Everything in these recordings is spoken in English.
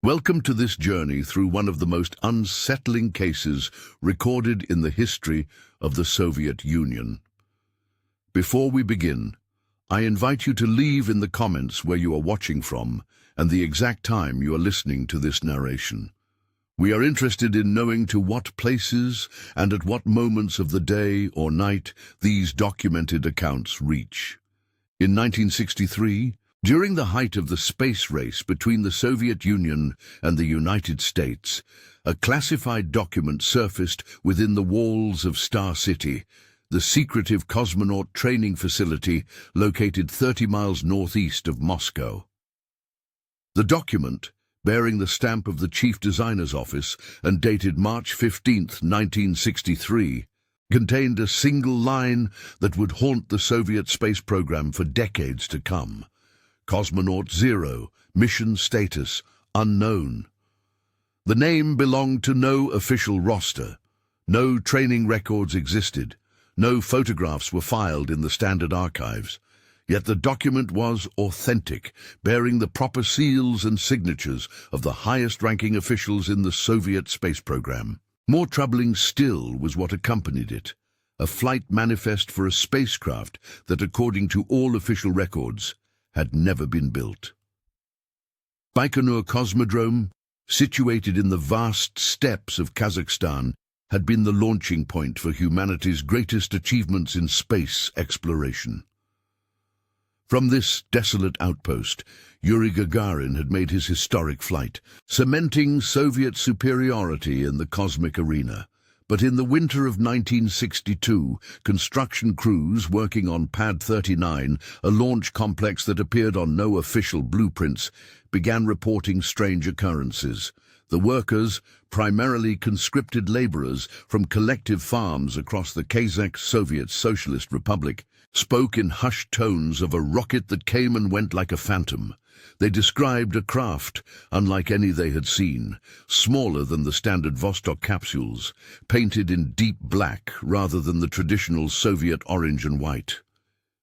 Welcome to this journey through one of the most unsettling cases recorded in the history of the Soviet Union. Before we begin, I invite you to leave in the comments where you are watching from and the exact time you are listening to this narration. We are interested in knowing to what places and at what moments of the day or night these documented accounts reach. In 1963, during the height of the space race between the Soviet Union and the United States, a classified document surfaced within the walls of Star City, the secretive cosmonaut training facility located 30 miles northeast of Moscow. The document, bearing the stamp of the Chief Designer's Office and dated March 15, 1963, contained a single line that would haunt the Soviet space program for decades to come. Cosmonaut 0, mission status, unknown. The name belonged to no official roster. No training records existed. No photographs were filed in the standard archives. Yet the document was authentic, bearing the proper seals and signatures of the highest-ranking officials in the Soviet space program. More troubling still was what accompanied it, a flight manifest for a spacecraft that, according to all official records, had never been built. Baikonur Cosmodrome, situated in the vast steppes of Kazakhstan, had been the launching point for humanity's greatest achievements in space exploration. From this desolate outpost, Yuri Gagarin had made his historic flight, cementing Soviet superiority in the cosmic arena. But in the winter of 1962, construction crews working on Pad 39, a launch complex that appeared on no official blueprints, began reporting strange occurrences. The workers, primarily conscripted laborers from collective farms across the Kazakh Soviet Socialist Republic, spoke in hushed tones of a rocket that came and went like a phantom. They described a craft, unlike any they had seen, smaller than the standard Vostok capsules, painted in deep black rather than the traditional Soviet orange and white.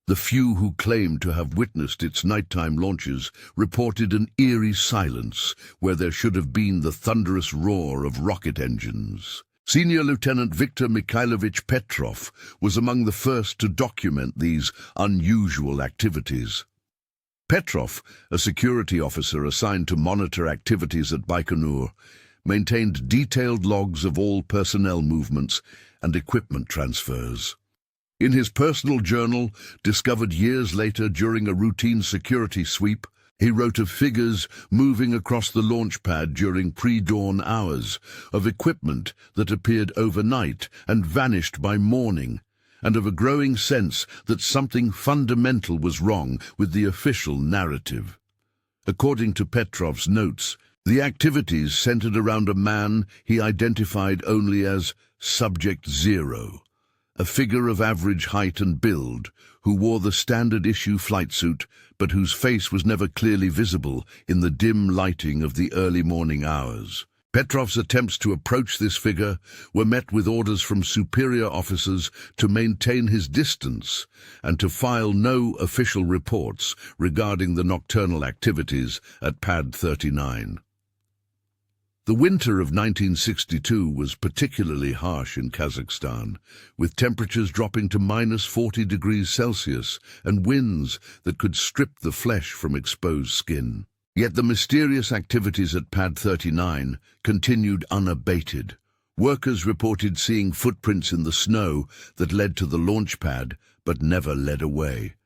The few who claimed to have witnessed its nighttime launches reported an eerie silence where there should have been the thunderous roar of rocket engines. Senior Lieutenant Viktor Mikhailovich Petrov was among the first to document these unusual activities. Petrov, a security officer assigned to monitor activities at Baikonur, maintained detailed logs of all personnel movements and equipment transfers. In his personal journal, discovered years later during a routine security sweep, he wrote of figures moving across the launch pad during pre-dawn hours, of equipment that appeared overnight and vanished by morning, and of a growing sense that something fundamental was wrong with the official narrative. According to Petrov's notes, the activities centered around a man he identified only as Subject 0, a figure of average height and build, who wore the standard-issue flight suit, but whose face was never clearly visible in the dim lighting of the early morning hours. Petrov's attempts to approach this figure were met with orders from superior officers to maintain his distance and to file no official reports regarding the nocturnal activities at Pad 39. The winter of 1962 was particularly harsh in Kazakhstan, with temperatures dropping to -40 degrees Celsius and winds that could strip the flesh from exposed skin. Yet the mysterious activities at Pad 39 continued unabated. Workers reported seeing footprints in the snow that led to the launch pad but never led away.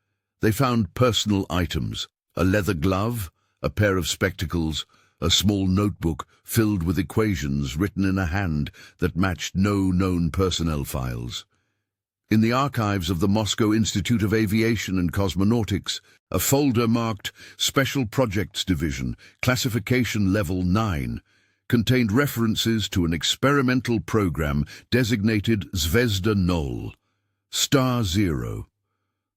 They found personal items, a leather glove, a pair of spectacles, a small notebook filled with equations written in a hand that matched no known personnel files. In the archives of the Moscow Institute of Aviation and Cosmonautics, a folder marked Special Projects Division, Classification Level 9, contained references to an experimental program designated Zvezda 0, Star 0.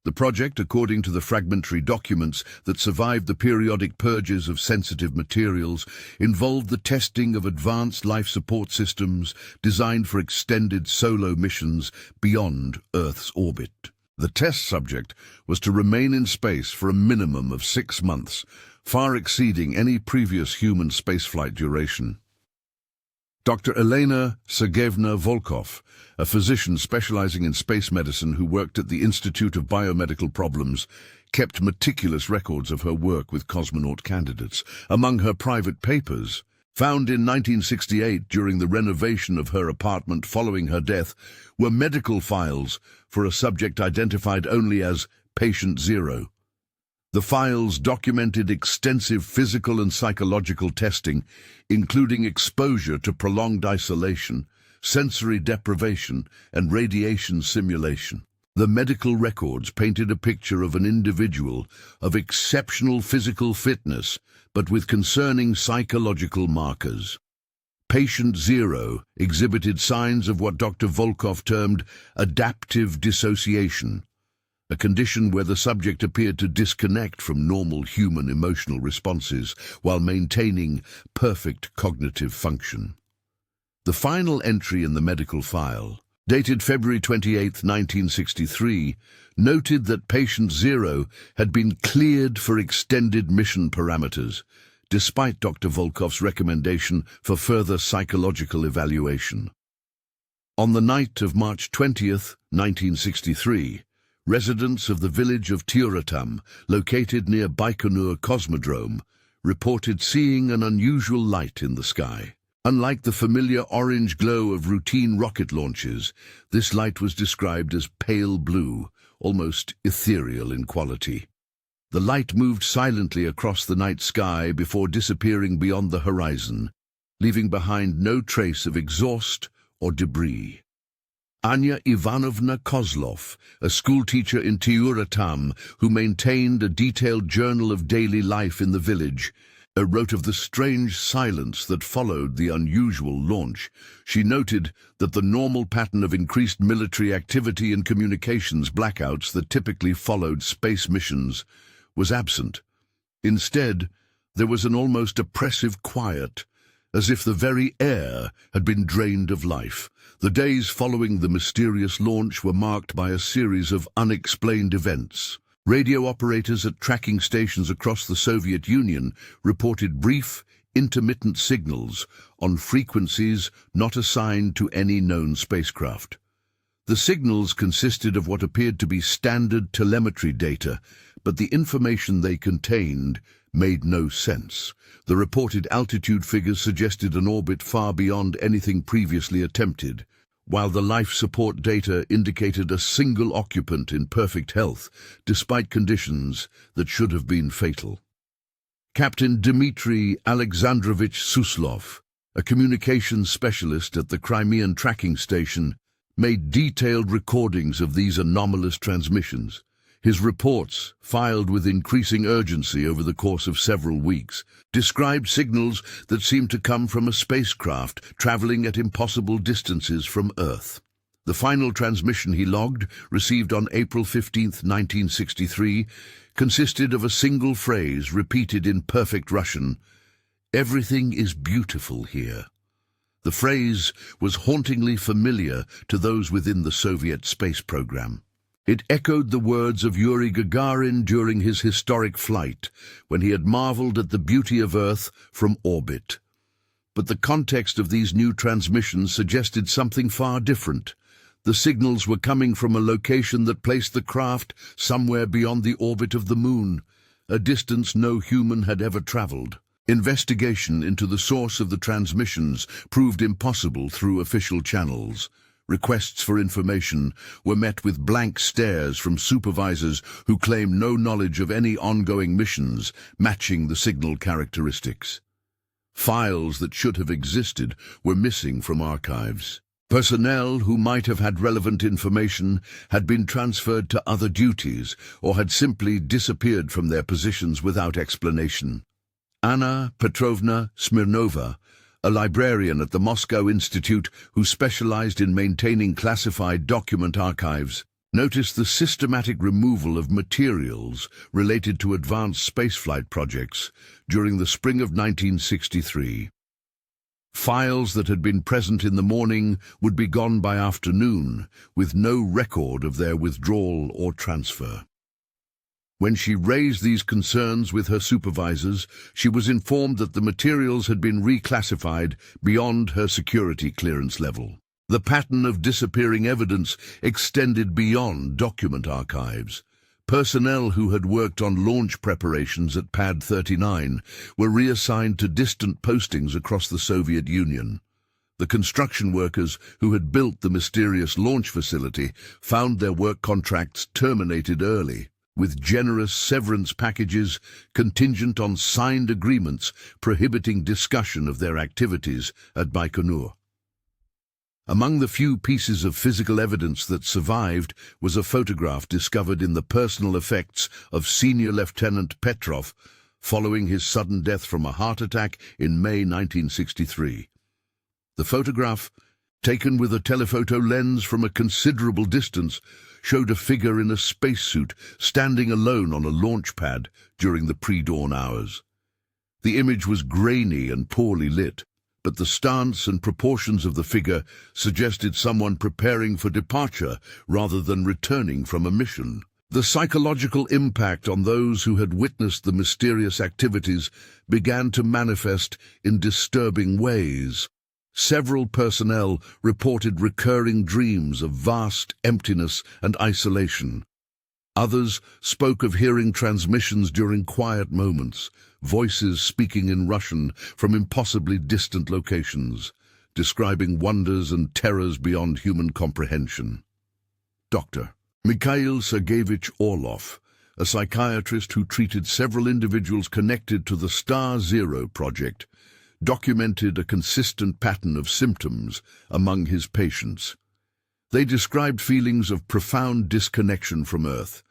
The project, according to the fragmentary documents that survived the periodic purges of sensitive materials, involved the testing of advanced life support systems designed for extended solo missions beyond Earth's orbit. The test subject was to remain in space for a minimum of 6 months, far exceeding any previous human spaceflight duration. Dr. Elena Sergeyevna Volkov, a physician specializing in space medicine who worked at the Institute of Biomedical Problems, kept meticulous records of her work with cosmonaut candidates. Among her private papers, found in 1968 during the renovation of her apartment following her death, were medical files for a subject identified only as Patient Zero. The files documented extensive physical and psychological testing, including exposure to prolonged isolation, sensory deprivation, and radiation simulation. The medical records painted a picture of an individual of exceptional physical fitness, but with concerning psychological markers. Patient Zero exhibited signs of what Dr. Volkov termed adaptive dissociation, a condition where the subject appeared to disconnect from normal human emotional responses while maintaining perfect cognitive function. The final entry in the medical file, dated February 28, 1963, noted that Patient Zero had been cleared for extended mission parameters, despite Dr. Volkov's recommendation for further psychological evaluation. On the night of March 20, 1963, residents of the village of Tyuratam, located near Baikonur Cosmodrome, reported seeing an unusual light in the sky. Unlike the familiar orange glow of routine rocket launches, this light was described as pale blue, almost ethereal in quality. The light moved silently across the night sky before disappearing beyond the horizon, leaving behind no trace of exhaust or debris. Anya Ivanovna Kozlov, a schoolteacher in Tyuratam who maintained a detailed journal of daily life in the village, wrote of the strange silence that followed the unusual launch. She noted that the normal pattern of increased military activity and communications blackouts that typically followed space missions was absent. Instead, there was an almost oppressive quiet, as if the very air had been drained of life. The days following the mysterious launch were marked by a series of unexplained events. Radio operators at tracking stations across the Soviet Union reported brief, intermittent signals on frequencies not assigned to any known spacecraft. The signals consisted of what appeared to be standard telemetry data, but the information they contained made no sense. The reported altitude figures suggested an orbit far beyond anything previously attempted, while the life support data indicated a single occupant in perfect health, despite conditions that should have been fatal. Captain Dmitry Alexandrovich Suslov, a communications specialist at the Crimean tracking station, made detailed recordings of these anomalous transmissions. His reports, filed with increasing urgency over the course of several weeks, described signals that seemed to come from a spacecraft traveling at impossible distances from Earth. The final transmission he logged, received on April 15, 1963, consisted of a single phrase repeated in perfect Russian: "Everything is beautiful here." The phrase was hauntingly familiar to those within the Soviet space program. It echoed the words of Yuri Gagarin during his historic flight, when he had marveled at the beauty of Earth from orbit. But the context of these new transmissions suggested something far different. The signals were coming from a location that placed the craft somewhere beyond the orbit of the Moon, a distance no human had ever traveled. Investigation into the source of the transmissions proved impossible through official channels. Requests for information were met with blank stares from supervisors who claimed no knowledge of any ongoing missions matching the signal characteristics. Files that should have existed were missing from archives. Personnel who might have had relevant information had been transferred to other duties or had simply disappeared from their positions without explanation. Anna Petrovna Smirnova, a librarian at the Moscow Institute who specialized in maintaining classified document archives, noticed the systematic removal of materials related to advanced spaceflight projects during the spring of 1963. Files that had been present in the morning would be gone by afternoon, with no record of their withdrawal or transfer. When she raised these concerns with her supervisors, she was informed that the materials had been reclassified beyond her security clearance level. The pattern of disappearing evidence extended beyond document archives. Personnel who had worked on launch preparations at Pad 39 were reassigned to distant postings across the Soviet Union. The construction workers who had built the mysterious launch facility found their work contracts terminated early, with generous severance packages contingent on signed agreements prohibiting discussion of their activities at Baikonur. Among the few pieces of physical evidence that survived was a photograph discovered in the personal effects of Senior Lieutenant Petrov following his sudden death from a heart attack in May 1963. The photograph, taken with a telephoto lens from a considerable distance, showed a figure in a spacesuit standing alone on a launch pad during the pre-dawn hours. The image was grainy and poorly lit, but the stance and proportions of the figure suggested someone preparing for departure rather than returning from a mission. The psychological impact on those who had witnessed the mysterious activities began to manifest in disturbing ways. Several personnel reported recurring dreams of vast emptiness and isolation. Others spoke of hearing transmissions during quiet moments, voices speaking in Russian from impossibly distant locations, describing wonders and terrors beyond human comprehension. Dr. Mikhail Sergeyevich Orlov, a psychiatrist who treated several individuals connected to the Star Zero project, documented a consistent pattern of symptoms among his patients. They described feelings of profound disconnection from Earth,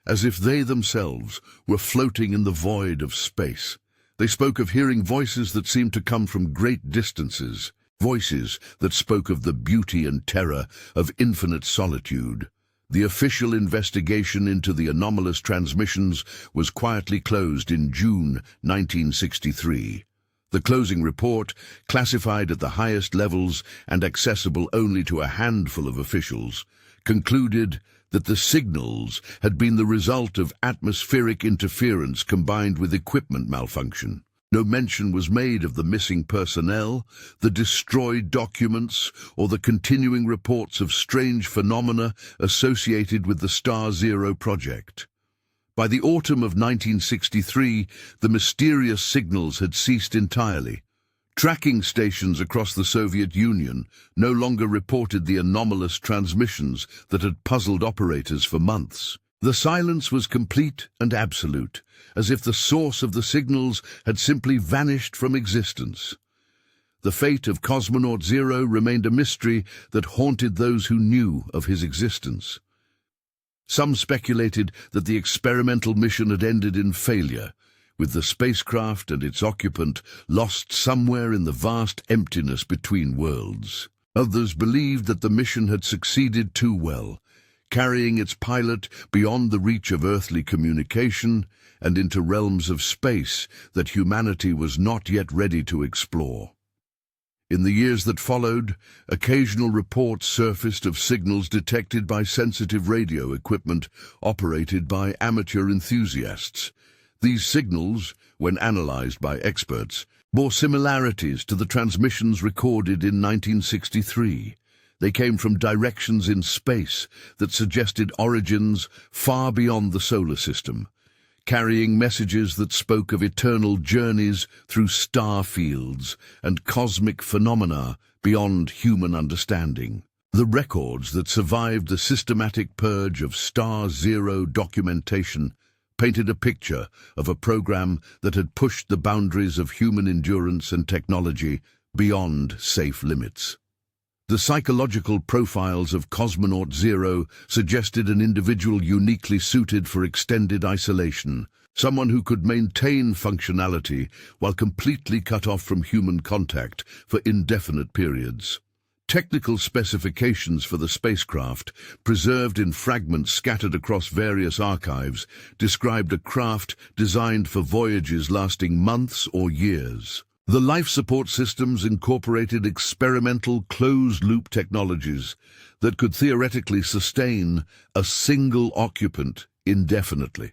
as if they themselves were floating in the void of space. They spoke of hearing voices that seemed to come from great distances, voices that spoke of the beauty and terror of infinite solitude. The official investigation into the anomalous transmissions was quietly closed in June 1963. The closing report, classified at the highest levels and accessible only to a handful of officials, concluded that the signals had been the result of atmospheric interference combined with equipment malfunction. No mention was made of the missing personnel, the destroyed documents, or the continuing reports of strange phenomena associated with the Star Zero project. By the autumn of 1963, the mysterious signals had ceased entirely. Tracking stations across the Soviet Union no longer reported the anomalous transmissions that had puzzled operators for months. The silence was complete and absolute, as if the source of the signals had simply vanished from existence. The fate of Cosmonaut Zero remained a mystery that haunted those who knew of his existence. Some speculated that the experimental mission had ended in failure, with the spacecraft and its occupant lost somewhere in the vast emptiness between worlds. Others believed that the mission had succeeded too well, carrying its pilot beyond the reach of earthly communication and into realms of space that humanity was not yet ready to explore. In the years that followed, occasional reports surfaced of signals detected by sensitive radio equipment operated by amateur enthusiasts. These signals, when analyzed by experts, bore similarities to the transmissions recorded in 1963. They came from directions in space that suggested origins far beyond the solar system, carrying messages that spoke of eternal journeys through star fields and cosmic phenomena beyond human understanding. The records that survived the systematic purge of Star Zero documentation painted a picture of a program that had pushed the boundaries of human endurance and technology beyond safe limits. The psychological profiles of Cosmonaut Zero suggested an individual uniquely suited for extended isolation, someone who could maintain functionality while completely cut off from human contact for indefinite periods. Technical specifications for the spacecraft, preserved in fragments scattered across various archives, described a craft designed for voyages lasting months or years. The life support systems incorporated experimental closed-loop technologies that could theoretically sustain a single occupant indefinitely.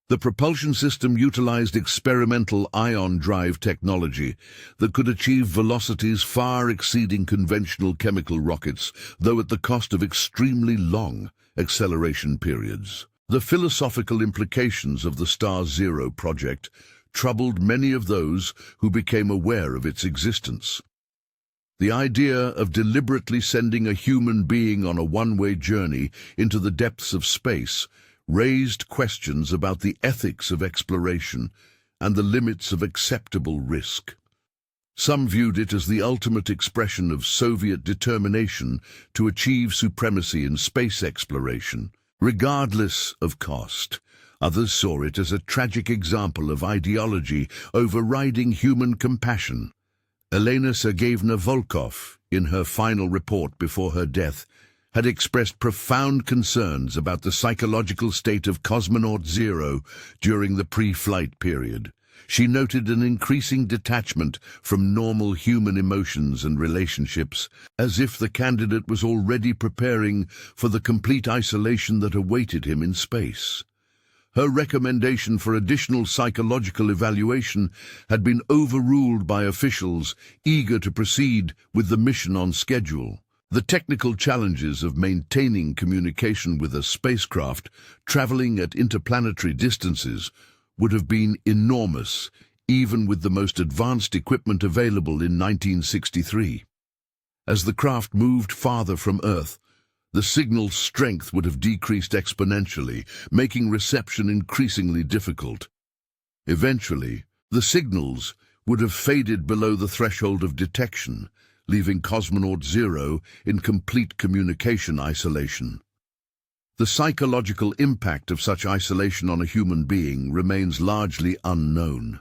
The propulsion system utilized experimental ion drive technology that could achieve velocities far exceeding conventional chemical rockets, though at the cost of extremely long acceleration periods. The philosophical implications of the Star Zero project troubled many of those who became aware of its existence. The idea of deliberately sending a human being on a one-way journey into the depths of space raised questions about the ethics of exploration and the limits of acceptable risk. Some viewed it as the ultimate expression of Soviet determination to achieve supremacy in space exploration, regardless of cost. Others saw it as a tragic example of ideology overriding human compassion. Elena Sergeyevna Volkov, in her final report before her death, had expressed profound concerns about the psychological state of Cosmonaut Zero during the pre-flight period. She noted an increasing detachment from normal human emotions and relationships, as if the candidate was already preparing for the complete isolation that awaited him in space. Her recommendation for additional psychological evaluation had been overruled by officials eager to proceed with the mission on schedule. The technical challenges of maintaining communication with a spacecraft traveling at interplanetary distances would have been enormous, even with the most advanced equipment available in 1963. As the craft moved farther from Earth, the signal's strength would have decreased exponentially, making reception increasingly difficult. Eventually, the signals would have faded below the threshold of detection, leaving Cosmonaut Zero in complete communication isolation. The psychological impact of such isolation on a human being remains largely unknown.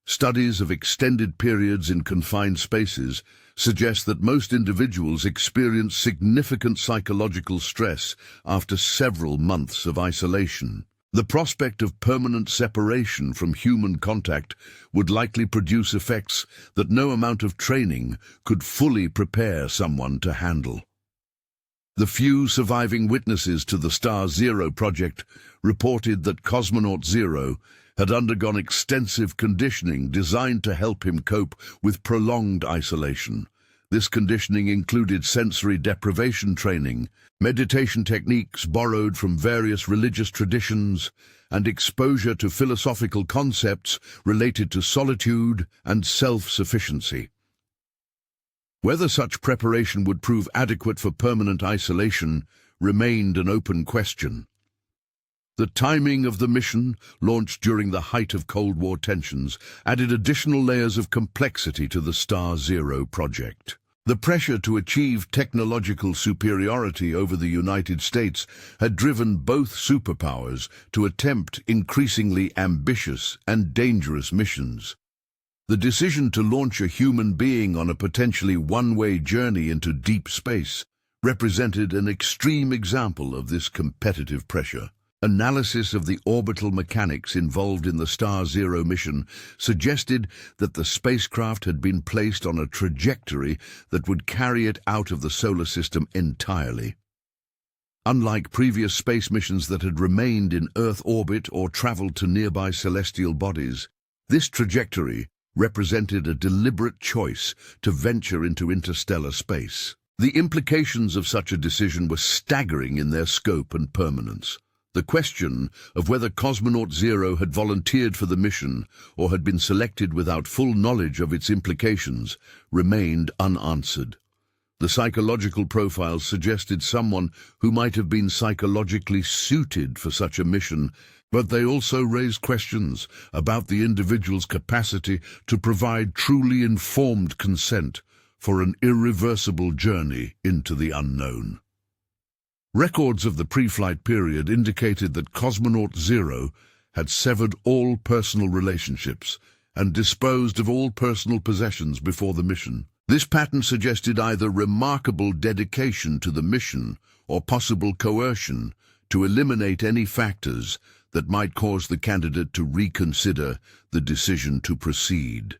Studies of extended periods in confined spaces suggest that most individuals experience significant psychological stress after several months of isolation. The prospect of permanent separation from human contact would likely produce effects that no amount of training could fully prepare someone to handle. The few surviving witnesses to the Star Zero project reported that Cosmonaut Zero had undergone extensive conditioning designed to help him cope with prolonged isolation. This conditioning included sensory deprivation training, meditation techniques borrowed from various religious traditions, and exposure to philosophical concepts related to solitude and self-sufficiency. Whether such preparation would prove adequate for permanent isolation remained an open question. The timing of the mission, launched during the height of Cold War tensions, added additional layers of complexity to the Star Zero project. The pressure to achieve technological superiority over the United States had driven both superpowers to attempt increasingly ambitious and dangerous missions. The decision to launch a human being on a potentially one-way journey into deep space represented an extreme example of this competitive pressure. Analysis of the orbital mechanics involved in the Star Zero mission suggested that the spacecraft had been placed on a trajectory that would carry it out of the solar system entirely. Unlike previous space missions that had remained in Earth orbit or traveled to nearby celestial bodies, this trajectory represented a deliberate choice to venture into interstellar space. The implications of such a decision were staggering in their scope and permanence. The question of whether Cosmonaut Zero had volunteered for the mission or had been selected without full knowledge of its implications remained unanswered. The psychological profiles suggested someone who might have been psychologically suited for such a mission, but they also raised questions about the individual's capacity to provide truly informed consent for an irreversible journey into the unknown. Records of the pre-flight period indicated that Cosmonaut Zero had severed all personal relationships and disposed of all personal possessions before the mission. This pattern suggested either remarkable dedication to the mission or possible coercion to eliminate any factors that might cause the candidate to reconsider the decision to proceed.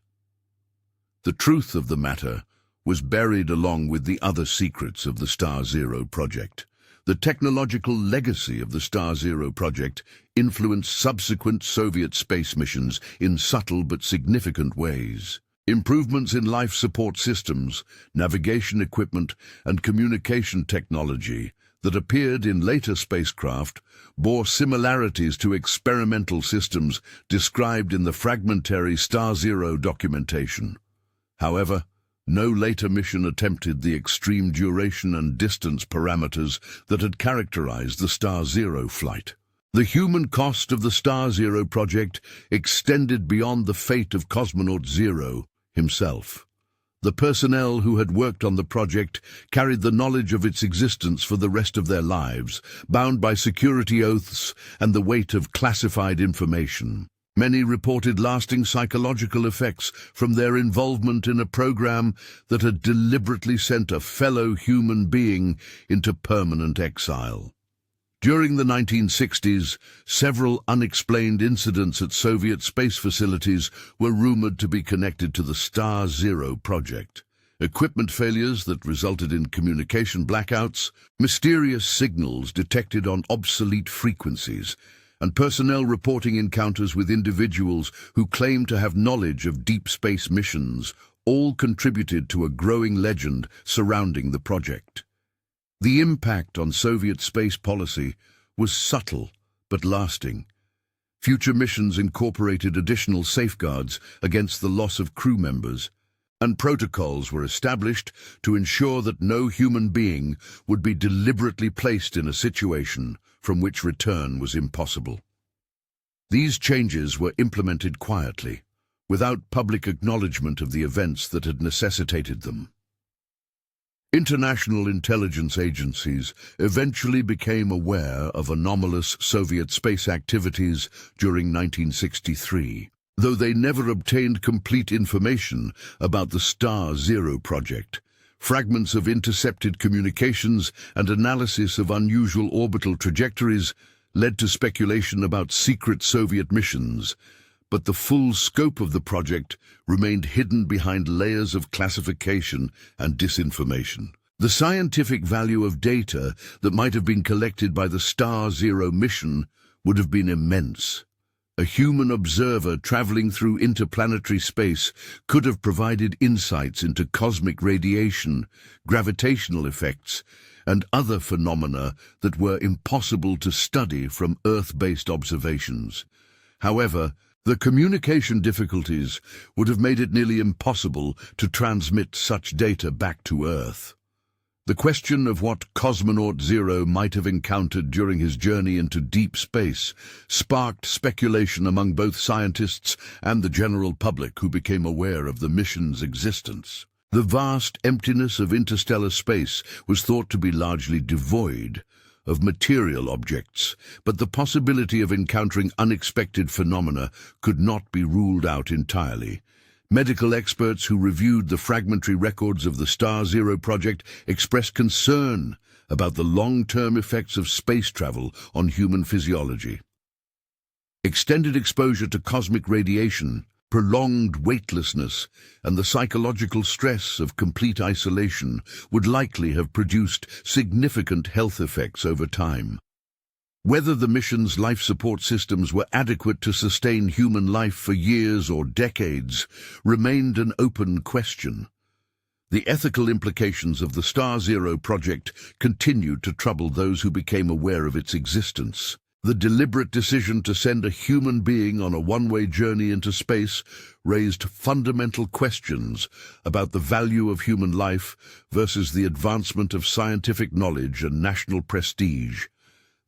The truth of the matter was buried along with the other secrets of the Star Zero project. The technological legacy of the Star Zero project influenced subsequent Soviet space missions in subtle but significant ways. Improvements in life support systems, navigation equipment, and communication technology that appeared in later spacecraft bore similarities to experimental systems described in the fragmentary Star Zero documentation. However, no later mission attempted the extreme duration and distance parameters that had characterized the Star Zero flight. The human cost of the Star Zero project extended beyond the fate of Cosmonaut Zero himself. The personnel who had worked on the project carried the knowledge of its existence for the rest of their lives, bound by security oaths and the weight of classified information. Many reported lasting psychological effects from their involvement in a program that had deliberately sent a fellow human being into permanent exile. During the 1960s, several unexplained incidents at Soviet space facilities were rumored to be connected to the Star Zero project. Equipment failures that resulted in communication blackouts, mysterious signals detected on obsolete frequencies, and personnel reporting encounters with individuals who claimed to have knowledge of deep space missions all contributed to a growing legend surrounding the project. The impact on Soviet space policy was subtle but lasting. Future missions incorporated additional safeguards against the loss of crew members, and protocols were established to ensure that no human being would be deliberately placed in a situation from which return was impossible. These changes were implemented quietly, without public acknowledgement of the events that had necessitated them. International intelligence agencies eventually became aware of anomalous Soviet space activities during 1963, though they never obtained complete information about the Star Zero project. Fragments of intercepted communications and analysis of unusual orbital trajectories led to speculation about secret Soviet missions, but the full scope of the project remained hidden behind layers of classification and disinformation. The scientific value of data that might have been collected by the Star Zero mission would have been immense. A human observer traveling through interplanetary space could have provided insights into cosmic radiation, gravitational effects, and other phenomena that were impossible to study from Earth-based observations. However, the communication difficulties would have made it nearly impossible to transmit such data back to Earth. The question of what Cosmonaut Zero might have encountered during his journey into deep space sparked speculation among both scientists and the general public who became aware of the mission's existence. The vast emptiness of interstellar space was thought to be largely devoid of material objects, but the possibility of encountering unexpected phenomena could not be ruled out entirely. Medical experts who reviewed the fragmentary records of the Star Zero project expressed concern about the long-term effects of space travel on human physiology. Extended exposure to cosmic radiation, prolonged weightlessness, and the psychological stress of complete isolation would likely have produced significant health effects over time. Whether the mission's life support systems were adequate to sustain human life for years or decades remained an open question. The ethical implications of the Star Zero project continued to trouble those who became aware of its existence. The deliberate decision to send a human being on a one-way journey into space raised fundamental questions about the value of human life versus the advancement of scientific knowledge and national prestige.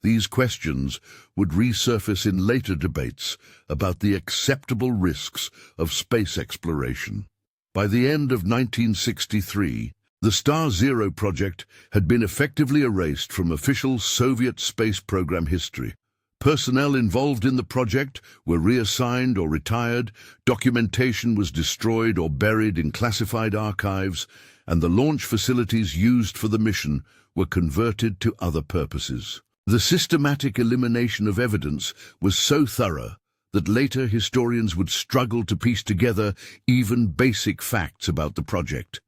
These questions would resurface in later debates about the acceptable risks of space exploration. By the end of 1963, the Star Zero project had been effectively erased from official Soviet space program history. Personnel involved in the project were reassigned or retired, documentation was destroyed or buried in classified archives, and the launch facilities used for the mission were converted to other purposes. The systematic elimination of evidence was so thorough that later historians would struggle to piece together even basic facts about the project.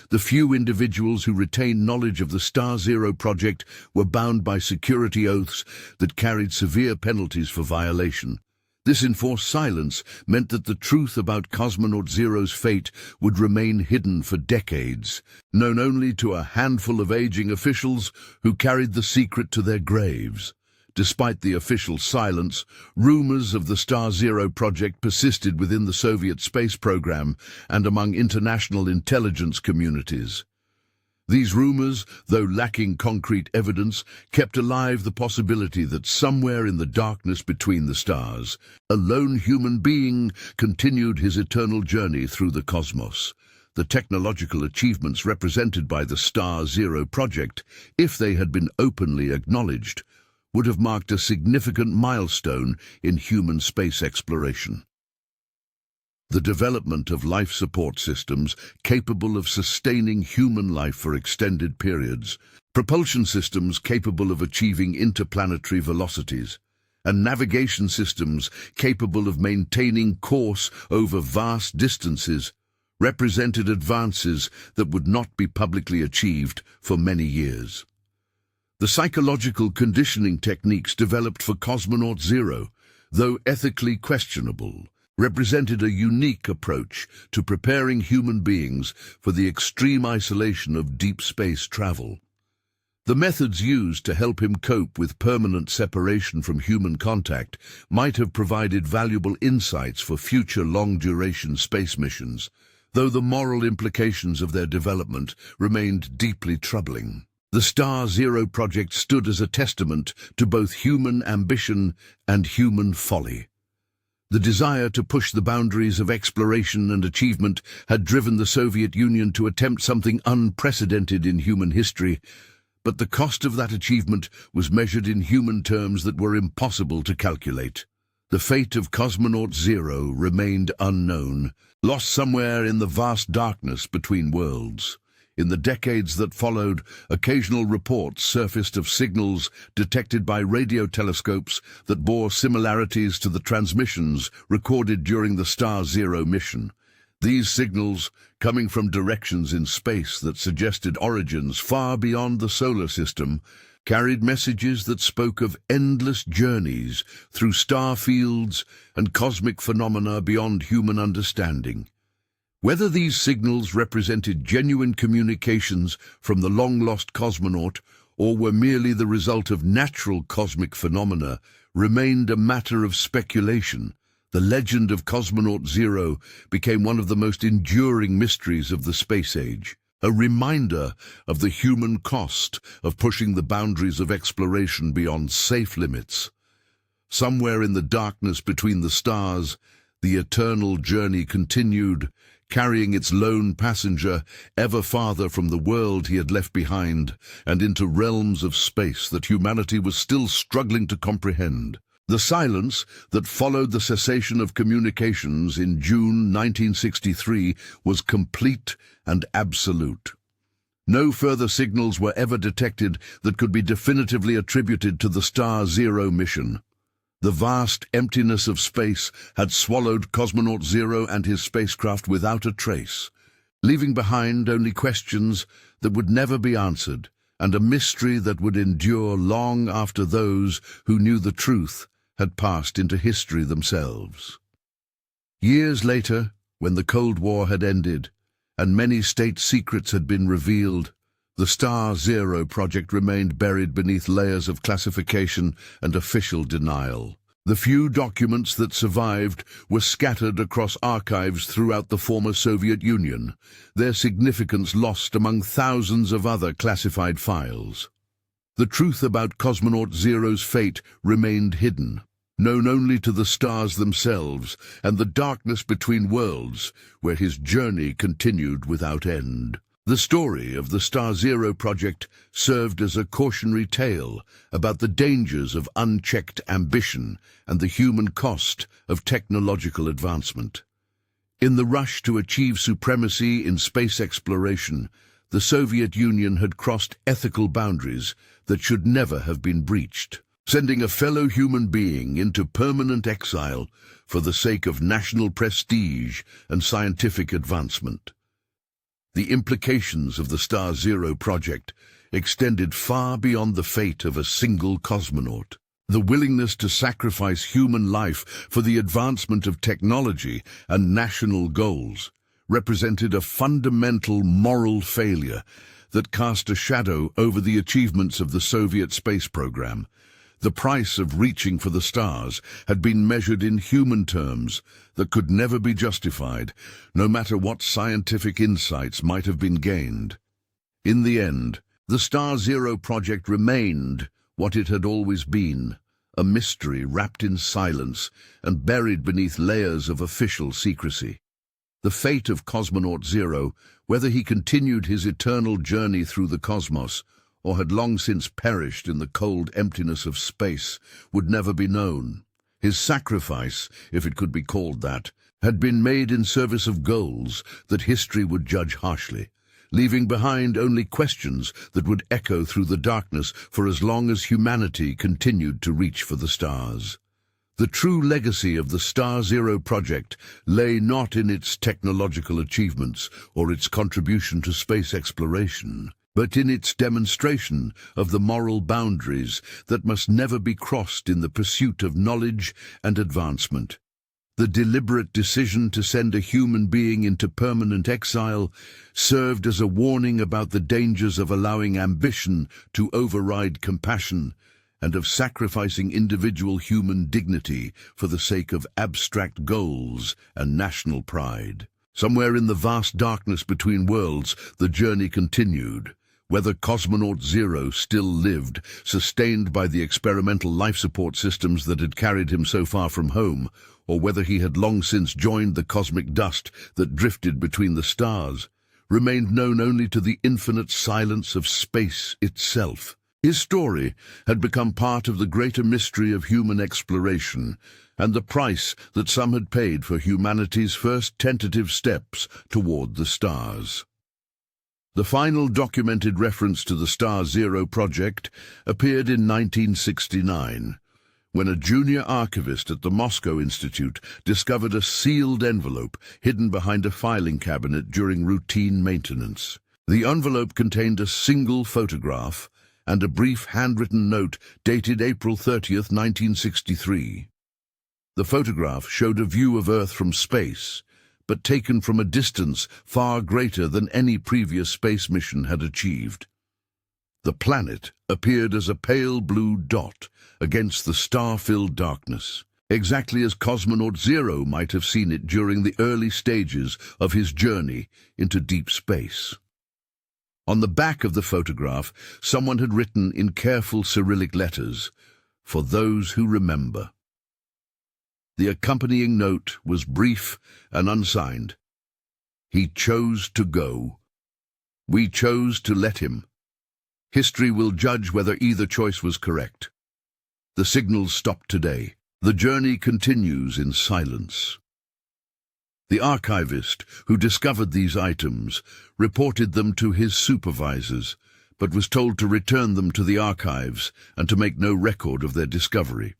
the few individuals who retained knowledge of the Star Zero project were bound by security oaths that carried severe penalties for violation. This enforced silence meant that the truth about Cosmonaut Zero's fate would remain hidden for decades, known only to a handful of aging officials who carried the secret to their graves. Despite the official silence, rumors of the Star Zero project persisted within the Soviet space program and among international intelligence communities. These rumors, though lacking concrete evidence, kept alive the possibility that somewhere in the darkness between the stars, a lone human being continued his eternal journey through the cosmos. The technological achievements represented by the Star Zero project, if they had been openly acknowledged, would have marked a significant milestone in human space exploration. The development of life support systems capable of sustaining human life for extended periods, propulsion systems capable of achieving interplanetary velocities, and navigation systems capable of maintaining course over vast distances represented advances that would not be publicly achieved for many years. The psychological conditioning techniques developed for Cosmonaut Zero, though ethically questionable, represented a unique approach to preparing human beings for the extreme isolation of deep space travel. The methods used to help him cope with permanent separation from human contact might have provided valuable insights for future long-duration space missions, though the moral implications of their development remained deeply troubling. The Star Zero project stood as a testament to both human ambition and human folly. The desire to push the boundaries of exploration and achievement had driven the Soviet Union to attempt something unprecedented in human history, but the cost of that achievement was measured in human terms that were impossible to calculate. The fate of Cosmonaut Zero remained unknown, lost somewhere in the vast darkness between worlds. In the decades that followed, occasional reports surfaced of signals detected by radio telescopes that bore similarities to the transmissions recorded during the Star Zero mission. These signals, coming from directions in space that suggested origins far beyond the solar system, carried messages that spoke of endless journeys through star fields and cosmic phenomena beyond human understanding. Whether these signals represented genuine communications from the long-lost cosmonaut or were merely the result of natural cosmic phenomena remained a matter of speculation. The legend of Cosmonaut Zero became one of the most enduring mysteries of the space age, a reminder of the human cost of pushing the boundaries of exploration beyond safe limits. Somewhere in the darkness between the stars, the eternal journey continued, carrying its lone passenger ever farther from the world he had left behind and into realms of space that humanity was still struggling to comprehend. The silence that followed the cessation of communications in June 1963 was complete and absolute. No further signals were ever detected that could be definitively attributed to the Star Zero mission. The vast emptiness of space had swallowed Cosmonaut Zero and his spacecraft without a trace, leaving behind only questions that would never be answered and a mystery that would endure long after those who knew the truth had passed into history themselves. Years later, when the Cold War had ended and many state secrets had been revealed, the Star Zero project remained buried beneath layers of classification and official denial. The few documents that survived were scattered across archives throughout the former Soviet Union, their significance lost among thousands of other classified files. The truth about Cosmonaut Zero's fate remained hidden, known only to the stars themselves and the darkness between worlds where his journey continued without end. The story of the Star Zero project served as a cautionary tale about the dangers of unchecked ambition and the human cost of technological advancement. In the rush to achieve supremacy in space exploration, the Soviet Union had crossed ethical boundaries that should never have been breached, sending a fellow human being into permanent exile for the sake of national prestige and scientific advancement. The implications of the Star Zero project extended far beyond the fate of a single cosmonaut. The willingness to sacrifice human life for the advancement of technology and national goals represented a fundamental moral failure that cast a shadow over the achievements of the Soviet space program. The price of reaching for the stars had been measured in human terms that could never be justified, no matter what scientific insights might have been gained. In the end, the Star Zero project remained what it had always been, a mystery wrapped in silence and buried beneath layers of official secrecy. The fate of Cosmonaut Zero, whether he continued his eternal journey through the cosmos or had long since perished in the cold emptiness of space, would never be known. His sacrifice, if it could be called that, had been made in service of goals that history would judge harshly, leaving behind only questions that would echo through the darkness for as long as humanity continued to reach for the stars. The true legacy of the Star Zero project lay not in its technological achievements or its contribution to space exploration, but in its demonstration of the moral boundaries that must never be crossed in the pursuit of knowledge and advancement. The deliberate decision to send a human being into permanent exile served as a warning about the dangers of allowing ambition to override compassion and of sacrificing individual human dignity for the sake of abstract goals and national pride. Somewhere in the vast darkness between worlds, the journey continued. Whether Cosmonaut Zero still lived, sustained by the experimental life support systems that had carried him so far from home, or whether he had long since joined the cosmic dust that drifted between the stars, remained known only to the infinite silence of space itself. His story had become part of the greater mystery of human exploration, and the price that some had paid for humanity's first tentative steps toward the stars. The final documented reference to the Star Zero project appeared in 1969, when a junior archivist at the Moscow Institute discovered a sealed envelope hidden behind a filing cabinet during routine maintenance. The envelope contained a single photograph and a brief handwritten note dated April 30th, 1963. The photograph showed a view of Earth from space, but taken from a distance far greater than any previous space mission had achieved. The planet appeared as a pale blue dot against the star-filled darkness, exactly as Cosmonaut Zero might have seen it during the early stages of his journey into deep space. On the back of the photograph, someone had written in careful Cyrillic letters, "For those who remember." The accompanying note was brief and unsigned. He chose to go. We chose to let him. History will judge whether either choice was correct. The signals stopped today. The journey continues in silence. The archivist who discovered these items reported them to his supervisors, but was told to return them to the archives and to make no record of their discovery.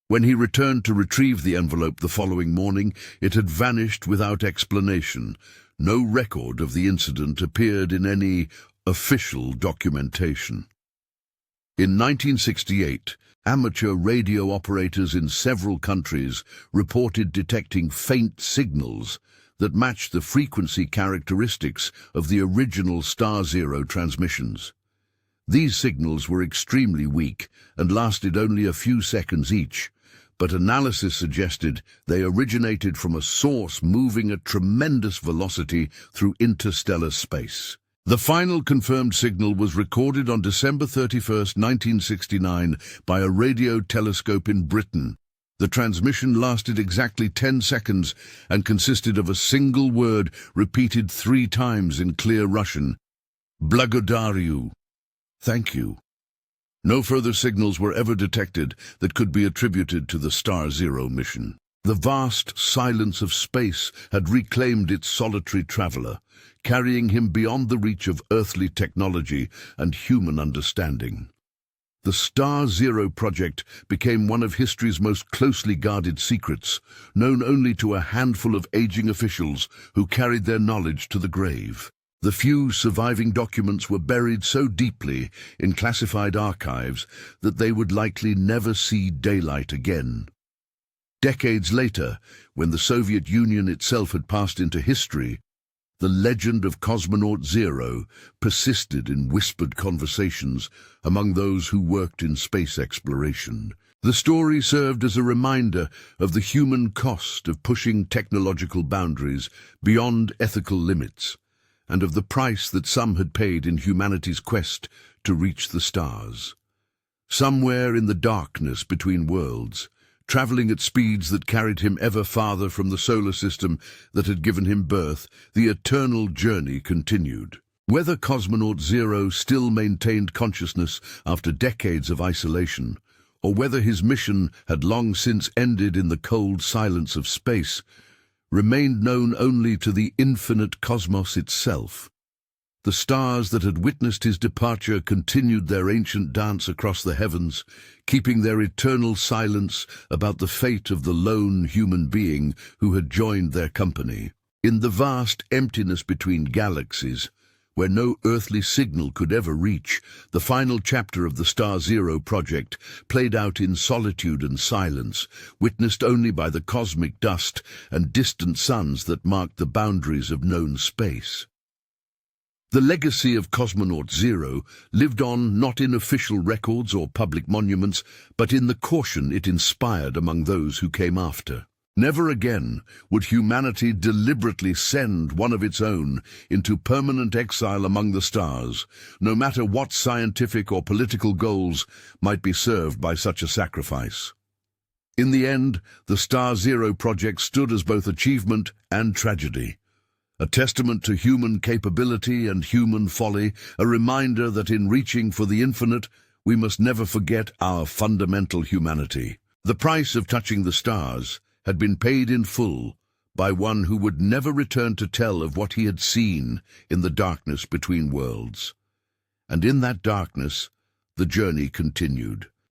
When he returned to retrieve the envelope the following morning, it had vanished without explanation. No record of the incident appeared in any official documentation. In 1968, amateur radio operators in several countries reported detecting faint signals that matched the frequency characteristics of the original Star Zero transmissions. These signals were extremely weak and lasted only a few seconds each, but analysis suggested they originated from a source moving at tremendous velocity through interstellar space. The final confirmed signal was recorded on December 31st, 1969, by a radio telescope in Britain. The transmission lasted exactly 10 seconds and consisted of a single word repeated 3 times in clear Russian: "Благодарю." Thank you. No further signals were ever detected that could be attributed to the Star Zero mission. The vast silence of space had reclaimed its solitary traveler, carrying him beyond the reach of earthly technology and human understanding. The Star Zero project became one of history's most closely guarded secrets, known only to a handful of aging officials who carried their knowledge to the grave. The few surviving documents were buried so deeply in classified archives that they would likely never see daylight again. Decades later, when the Soviet Union itself had passed into history, the legend of Cosmonaut Zero persisted in whispered conversations among those who worked in space exploration. The story served as a reminder of the human cost of pushing technological boundaries beyond ethical limits, and of the price that some had paid in humanity's quest to reach the stars. Somewhere in the darkness between worlds, traveling at speeds that carried him ever farther from the solar system that had given him birth, the eternal journey continued. Whether Cosmonaut Zero still maintained consciousness after decades of isolation, or whether his mission had long since ended in the cold silence of space, remained known only to the infinite cosmos itself. The stars that had witnessed his departure continued their ancient dance across the heavens, keeping their eternal silence about the fate of the lone human being who had joined their company. In the vast emptiness between galaxies, where no earthly signal could ever reach, the final chapter of the Star Zero project played out in solitude and silence, witnessed only by the cosmic dust and distant suns that marked the boundaries of known space. The legacy of Cosmonaut Zero lived on not in official records or public monuments, but in the caution it inspired among those who came after. Never again would humanity deliberately send one of its own into permanent exile among the stars, no matter what scientific or political goals might be served by such a sacrifice. In the end, the Star Zero project stood as both achievement and tragedy. A testament to human capability and human folly, a reminder that in reaching for the infinite, we must never forget our fundamental humanity. The price of touching the stars had been paid in full by one who would never return to tell of what he had seen in the darkness between worlds. And in that darkness, the journey continued.